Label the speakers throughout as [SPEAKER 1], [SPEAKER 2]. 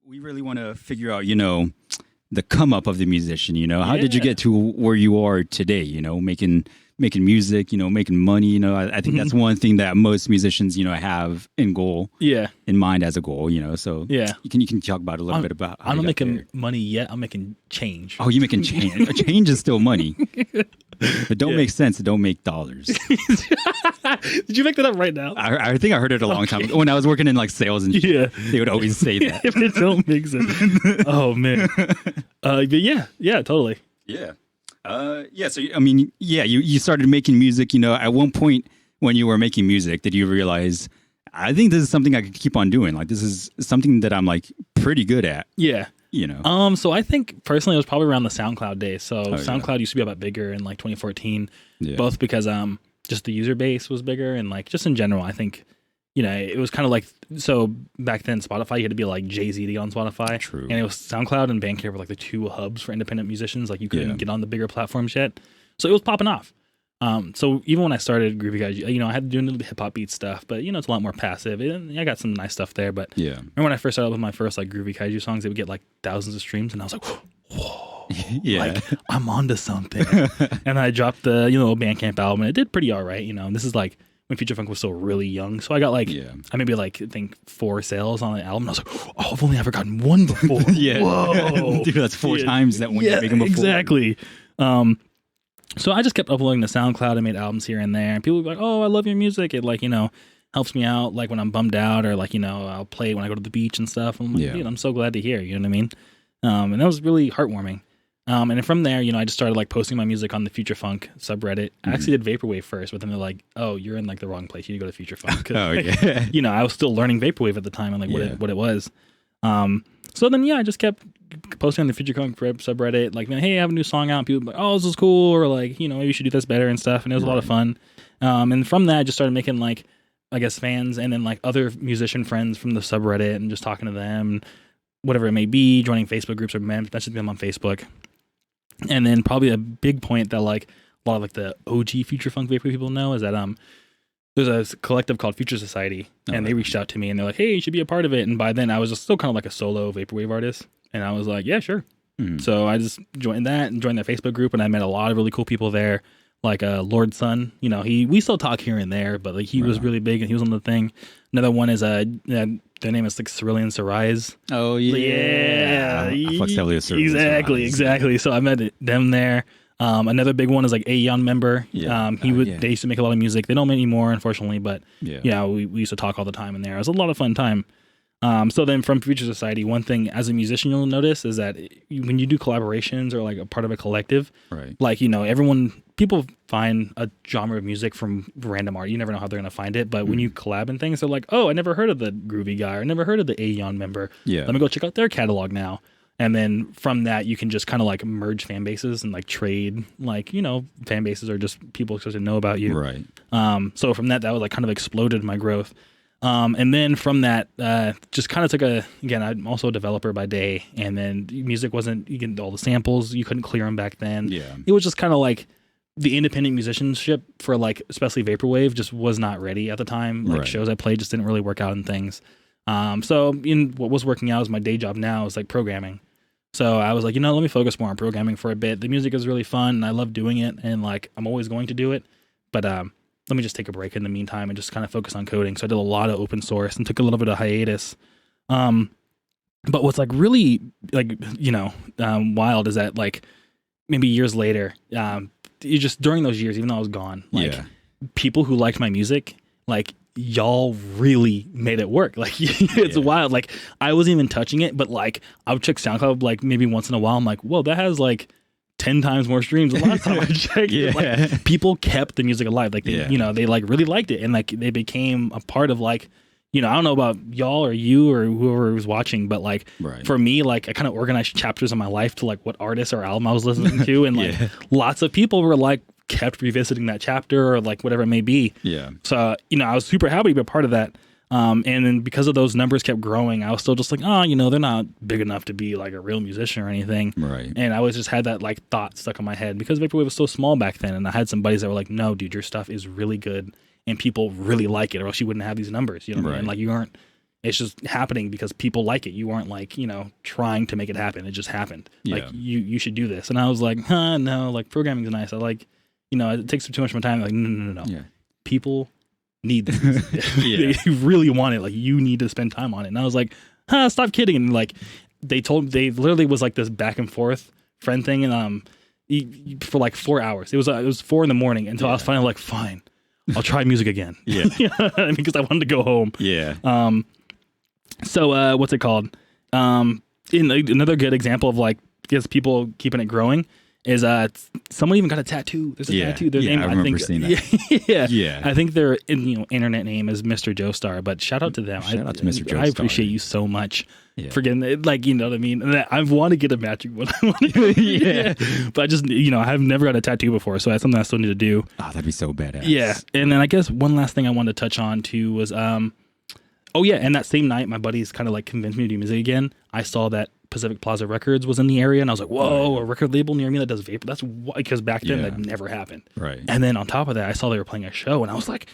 [SPEAKER 1] we really want to figure out, the come up of the musician, how did you
[SPEAKER 2] Yeah.
[SPEAKER 1] get to where you are today, making music, making money, I think that's one thing that most musicians, have
[SPEAKER 2] Yeah.
[SPEAKER 1] in mind as a goal, so
[SPEAKER 2] Yeah.
[SPEAKER 1] you can talk about a little bit about how
[SPEAKER 2] I'm
[SPEAKER 1] you
[SPEAKER 2] not
[SPEAKER 1] got
[SPEAKER 2] making
[SPEAKER 1] there.
[SPEAKER 2] money yet. I'm making change.
[SPEAKER 1] Oh, you making change. Change is still money. But don't
[SPEAKER 2] Yeah.
[SPEAKER 1] make sense. Don't make dollars.
[SPEAKER 2] Did you make that up right now?
[SPEAKER 1] I think I heard it a long time ago when I was working in like sales and shit.
[SPEAKER 2] Yeah.
[SPEAKER 1] They would always say that.
[SPEAKER 2] If it don't make sense. Oh man. But yeah, totally.
[SPEAKER 1] Yeah. Yeah. So, I mean, yeah, you started making music, at one point when you were making music, did you realize, I think this is something I could keep on doing. Like, this is something that I'm like pretty good at,
[SPEAKER 2] Yeah.
[SPEAKER 1] you know?
[SPEAKER 2] So I think personally it was probably around the SoundCloud days. So
[SPEAKER 1] yeah.
[SPEAKER 2] SoundCloud used to be a lot bigger in like 2014,
[SPEAKER 1] Yeah.
[SPEAKER 2] both because just the user base was bigger and like just in general, I think, it was kind of like, so back then Spotify, you had to be like Jay-Z to get on Spotify.
[SPEAKER 1] True.
[SPEAKER 2] And it was SoundCloud and Bandcamp were like the two hubs for independent musicians. Like you couldn't
[SPEAKER 1] Yeah.
[SPEAKER 2] get on the bigger platforms yet. So it was popping off. So even when I started Groovy Kaiju, I had to do a little hip hop beat stuff, but it's a lot more passive. And I got some nice stuff there, but
[SPEAKER 1] Yeah.
[SPEAKER 2] remember when I first started with my first like Groovy Kaiju songs, they would get like thousands of streams, and I was like, whoa,
[SPEAKER 1] Yeah.
[SPEAKER 2] like I'm onto something. And I dropped the Bandcamp album, and it did pretty all right. And this is like when Future Funk was still really young, so I got like
[SPEAKER 1] Yeah.
[SPEAKER 2] I maybe like I think 4 sales on the album. And I was like, oh, I've only ever gotten one before.
[SPEAKER 1] Yeah.
[SPEAKER 2] Whoa,
[SPEAKER 1] Dude, that's 4
[SPEAKER 2] Yeah.
[SPEAKER 1] times that one you're making before.
[SPEAKER 2] Exactly. So I just kept uploading to SoundCloud. I made albums here and there, and people would be like, "Oh, I love your music." It like helps me out, like when I'm bummed out, or like I'll play it when I go to the beach and stuff. I'm like,
[SPEAKER 1] Yeah.
[SPEAKER 2] dude, I'm so glad to hear. You know what I mean? And that was really heartwarming. And then from there, I just started like posting my music on the Future Funk subreddit. I actually did Vaporwave first, but then they're like, "Oh, you're in like the wrong place. You need to go to Future Funk."
[SPEAKER 1] Oh, yeah.
[SPEAKER 2] I was still learning Vaporwave at the time and like
[SPEAKER 1] Yeah.
[SPEAKER 2] what it was. So then, I just kept posting on the Future Funk subreddit, like, hey, I have a new song out. And people were like, oh, this is cool. Or like, maybe you should do this better and stuff. And it was a lot of fun. And from that, I just started making like, I guess, fans and then like other musician friends from the subreddit and just talking to them, whatever it may be, joining Facebook groups or messaging them on Facebook. And then probably a big point that like a lot of like the OG Future Funk Vaporwave people know is that there's a collective called Future Society, and they reached out to me and they're like, hey, you should be a part of it. And by then I was just still kind of like a solo Vaporwave artist. And I was like, yeah, sure.
[SPEAKER 1] Mhm.
[SPEAKER 2] So I just joined that and joined their Facebook group, and I met a lot of really cool people there. Like Lord Sun, we still talk here and there, but like he was really big and he was on the thing. Another one is their name is like Cerulean Cerise.
[SPEAKER 1] Oh, yeah. I fucks heavily with Cerulean Cerise.
[SPEAKER 2] Exactly. So I met them there. Another big one is like Aeon member.
[SPEAKER 1] Yeah.
[SPEAKER 2] They used to make a lot of music. They don't anymore, unfortunately, but
[SPEAKER 1] Yeah.
[SPEAKER 2] we used to talk all the time in there. It was a lot of fun time. So then from Future Society, one thing as a musician you'll notice is that when you do collaborations or like a part of a collective,
[SPEAKER 1] Right.
[SPEAKER 2] like, people find a genre of music from random art. You never know how they're going to find it. But when you collab and things, they're like, oh, I never heard of the Groovy guy, or never heard of the Aeon member.
[SPEAKER 1] Yeah.
[SPEAKER 2] Let me go check out their catalog now. And then from that, you can just kind of like merge fan bases and like trade, like, fan bases are just people supposed to know about you.
[SPEAKER 1] Right.
[SPEAKER 2] So from that was like kind of exploded my growth. And then from that, just kind of took again, I'm also a developer by day, and then music wasn't, you get all the samples, you couldn't clear them back then.
[SPEAKER 1] Yeah.
[SPEAKER 2] It was just kind of like the independent musicianship for like, especially Vaporwave just was not ready at the time. Like
[SPEAKER 1] Right.
[SPEAKER 2] shows I played just didn't really work out and things. So in what was working out is my day job now is like programming. So I was like, let me focus more on programming for a bit. The music is really fun and I love doing it, and like I'm always going to do it. But let me just take a break in the meantime and just kind of focus on coding. So I did a lot of open source and took a little bit of hiatus. But what's like really like, wild is that like maybe years later, you just during those years, even though I was gone, like
[SPEAKER 1] Yeah.
[SPEAKER 2] people who liked my music, like y'all really made it work. Like it's
[SPEAKER 1] Yeah.
[SPEAKER 2] wild. Like I wasn't even touching it, but like I would check SoundCloud like maybe once in a while. I'm like, whoa, that has like 10 times more streams the last time I checked.
[SPEAKER 1] Yeah.
[SPEAKER 2] Like people kept the music alive. Like they,
[SPEAKER 1] Yeah.
[SPEAKER 2] they like really liked it, and like they became a part of like, I don't know about y'all or you or whoever was watching, but like
[SPEAKER 1] Right.
[SPEAKER 2] for me, like I kind of organized chapters of my life to like what artists or album I was listening to, and like
[SPEAKER 1] Yeah.
[SPEAKER 2] lots of people were like kept revisiting that chapter or like whatever it may be.
[SPEAKER 1] Yeah.
[SPEAKER 2] So I was super happy to be a part of that. And then because of those numbers kept growing, I was still just like, they're not big enough to be like a real musician or anything.
[SPEAKER 1] Right.
[SPEAKER 2] And I always just had that like thought stuck in my head because Vaporwave was so small back then. And I had some buddies that were like, no, dude, your stuff is really good and people really like it, or else you wouldn't have these numbers. You know what I mean?
[SPEAKER 1] Right.
[SPEAKER 2] Like you aren't, It's just happening because people like it. You weren't like, trying to make it happen. It just happened. Like you should do this. And I was like, no, like programming is nice. I like, it takes up too much of my time. Like, no.
[SPEAKER 1] Yeah.
[SPEAKER 2] People need this. They really want it. Like you need to spend time on it. And I was like, stop kidding. And like they literally was like this back and forth friend thing. And for like 4 hours, it was 4 a.m. until I was finally like, fine, I'll try music again. Yeah. Because I wanted to go home.
[SPEAKER 1] Yeah.
[SPEAKER 2] So what's it called? Another good example of like, because people keeping it growing is someone even got a tattoo. There's a tattoo. Their name,
[SPEAKER 1] I remember seeing that.
[SPEAKER 2] Yeah. I think their internet name is Mr. Joestar, but shout out to them.
[SPEAKER 1] Shout out to Mr. Joestar.
[SPEAKER 2] I appreciate you so much for getting it. Like, you know what I mean? And I want to get a matching one. But I just, I've never got a tattoo before, so that's something I still need to do.
[SPEAKER 1] Oh, that'd be so badass.
[SPEAKER 2] Yeah. And then I guess one last thing I wanted to touch on too was, and that same night, my buddies kind of like convinced me to do music again. I saw that Pacific Plaza Records was in the area, and I was like, whoa, a record label near me that does vapor. That's because back then that never happened.
[SPEAKER 1] Right.
[SPEAKER 2] And then on top of that, I saw they were playing a show, and I was like,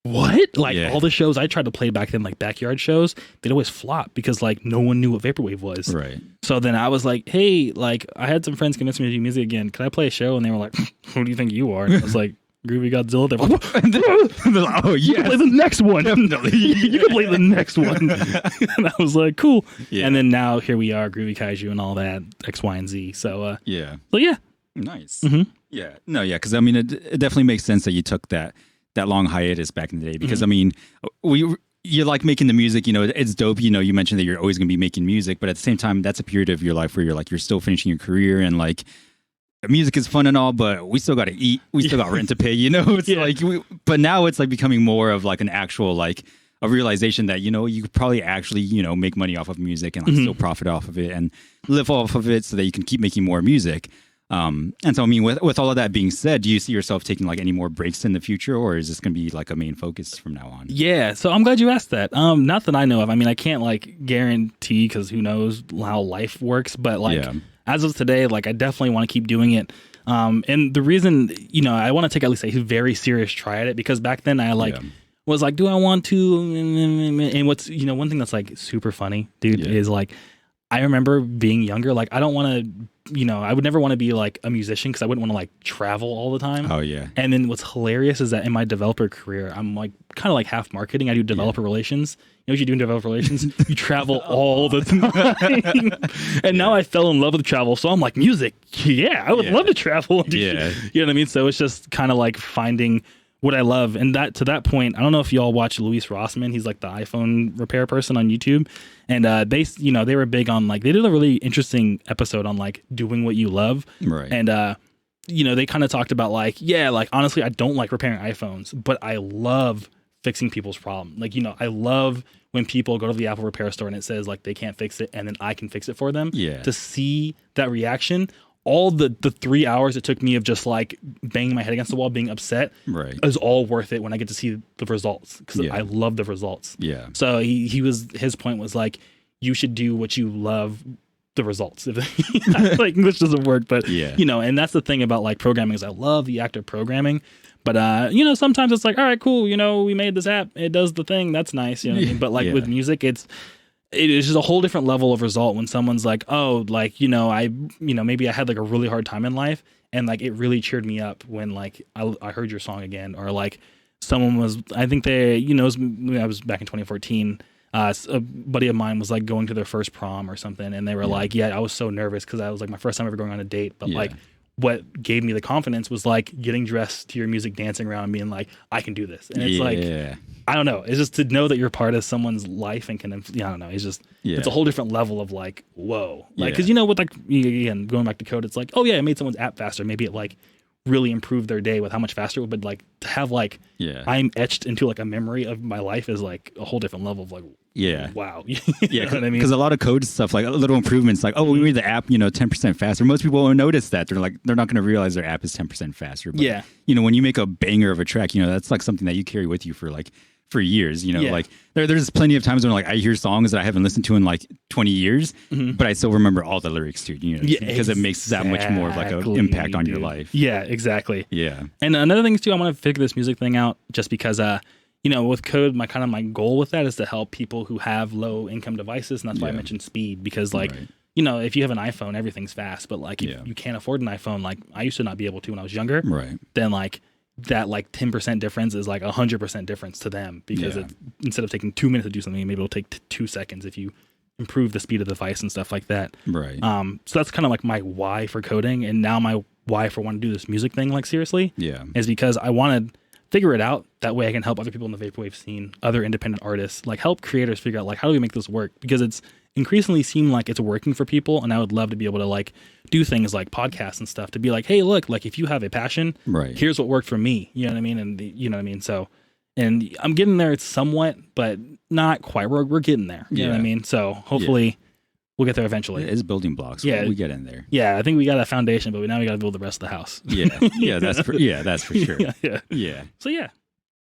[SPEAKER 2] what? Like all the shows I tried to play back then, like backyard shows, they'd always flop because like no one knew what vaporwave was.
[SPEAKER 1] Right.
[SPEAKER 2] So then I was like, hey, like I had some friends convince me to do music again. Can I play a show? And they were like, who do you think you are? And I was like, Groovy Godzilla. They're like, oh, you can play the next one. Definitely. You can play the next one. And I was like, cool. Yeah. And then now here we are, Groovy Kaiju and all that, X, Y, and Z. So,
[SPEAKER 1] yeah. Nice.
[SPEAKER 2] Mm-hmm.
[SPEAKER 1] Yeah. No, yeah. Because, I mean, it definitely makes sense that you took that long hiatus back in the day. Because, I mean, you like making the music, it's dope. You mentioned that you're always going to be making music. But at the same time, that's a period of your life where you're still finishing your career and like, music is fun and all, but we still got to eat. We still got rent to pay, It's like, but now it's like becoming more of like an actual, like a realization that, you could probably actually, make money off of music and like still profit off of it and live off of it so that you can keep making more music. And so, I mean, with all of that being said, do you see yourself taking like any more breaks in the future, or is this going to be like a main focus from now on?
[SPEAKER 2] Yeah. So I'm glad you asked that. Not that I know of. I mean, I can't like guarantee because who knows how life works, but like, as of today, like I definitely want to keep doing it. And the reason, I want to take at least a very serious try at it because back then I was like, do I want to? And what's, one thing that's like super funny, dude, is like, I remember being younger, like I don't want to, I would never want to be like a musician because I wouldn't want to like travel all the time.
[SPEAKER 1] Oh yeah.
[SPEAKER 2] And then what's hilarious is that in my developer career, I'm like kind of like half marketing. I do developer relations. You know what you do in developer relations? You travel all the time. And now I fell in love with travel. So I'm like, music. Yeah, I would love to travel. You know what I mean? So it's just kind of like finding what I love. And that to that point, I don't know if y'all watch Luis Rossmann. He's like the iPhone repair person on YouTube. And they were big on like, they did a really interesting episode on like doing what you love.
[SPEAKER 1] Right.
[SPEAKER 2] And, they kind of talked about like, like honestly, I don't like repairing iPhones, but I love fixing people's problem. Like, I love when people go to the Apple repair store and it says like they can't fix it and then I can fix it for them.
[SPEAKER 1] Yeah.
[SPEAKER 2] To see that reaction, all the 3 hours it took me of just like banging my head against the wall, being upset, is all worth it when I get to see the results because I love the results.
[SPEAKER 1] Yeah.
[SPEAKER 2] So his point was like, you should do what you love. The results, like English doesn't work, but and that's the thing about like programming is I love the act of programming, but sometimes it's like, all right, cool, we made this app, it does the thing, that's nice, what I mean? But like with music, it is just a whole different level of result when someone's like, oh, like I maybe I had like a really hard time in life and like it really cheered me up when like I heard your song again, or like someone was, I think they I was back in 2014. A buddy of mine was like going to their first prom or something, and they were like, I was so nervous because I was like my first time ever going on a date, but like what gave me the confidence was like getting dressed to your music, dancing around and being like, I can do this. And it's like, I don't know, it's just to know that you're part of someone's life and can, I don't know, it's just it's a whole different level of like, whoa, like because with like, again, going back to code, it's like, oh yeah, it made someone's app faster, maybe it like really improve their day with how much faster it would, but like to have like I'm etched into like a memory of my life is like a whole different level of like wow. You know what I mean?
[SPEAKER 1] Because a lot of code stuff, like little improvements, like, oh, we made the app 10% faster. Most people won't notice that. They're not going to realize their app is 10% faster. But, when you make a banger of a track, that's like something that you carry with you for years, like there's plenty of times when like I hear songs that I haven't listened to in like 20 years, but I still remember all the lyrics too, because it makes that much more of like an impact on your life.
[SPEAKER 2] Yeah, exactly.
[SPEAKER 1] Yeah.
[SPEAKER 2] And another thing too, I want to figure this music thing out just because, with code, my goal with that is to help people who have low income devices, and that's why I mentioned speed, because like, if you have an iPhone, everything's fast, but like if you can't afford an iPhone, like I used to not be able to when I was younger, then like that like 10% difference is like 100% difference to them, because instead of taking 2 minutes to do something, maybe it'll take 2 seconds if you improve the speed of the device and stuff like that.
[SPEAKER 1] Right.
[SPEAKER 2] So that's kind of like my why for coding, and now my why for wanting to do this music thing, like seriously, is because I wanted figure it out. That way I can help other people in the vaporwave scene, other independent artists, like help creators figure out like, how do we make this work? Because it's increasingly seemed like it's working for people. And I would love to be able to like do things like podcasts and stuff to be like, hey, look, like if you have a passion, here's what worked for me. You know what I mean? And you know what I mean? So, and I'm getting there somewhat, but not quite. We're getting there. You know what I mean? So hopefully we'll get there eventually.
[SPEAKER 1] It's building blocks. Yeah, we get in there.
[SPEAKER 2] Yeah, I think we got a foundation, but now we got to build the rest of the house.
[SPEAKER 1] That's for sure.
[SPEAKER 2] Yeah. So yeah.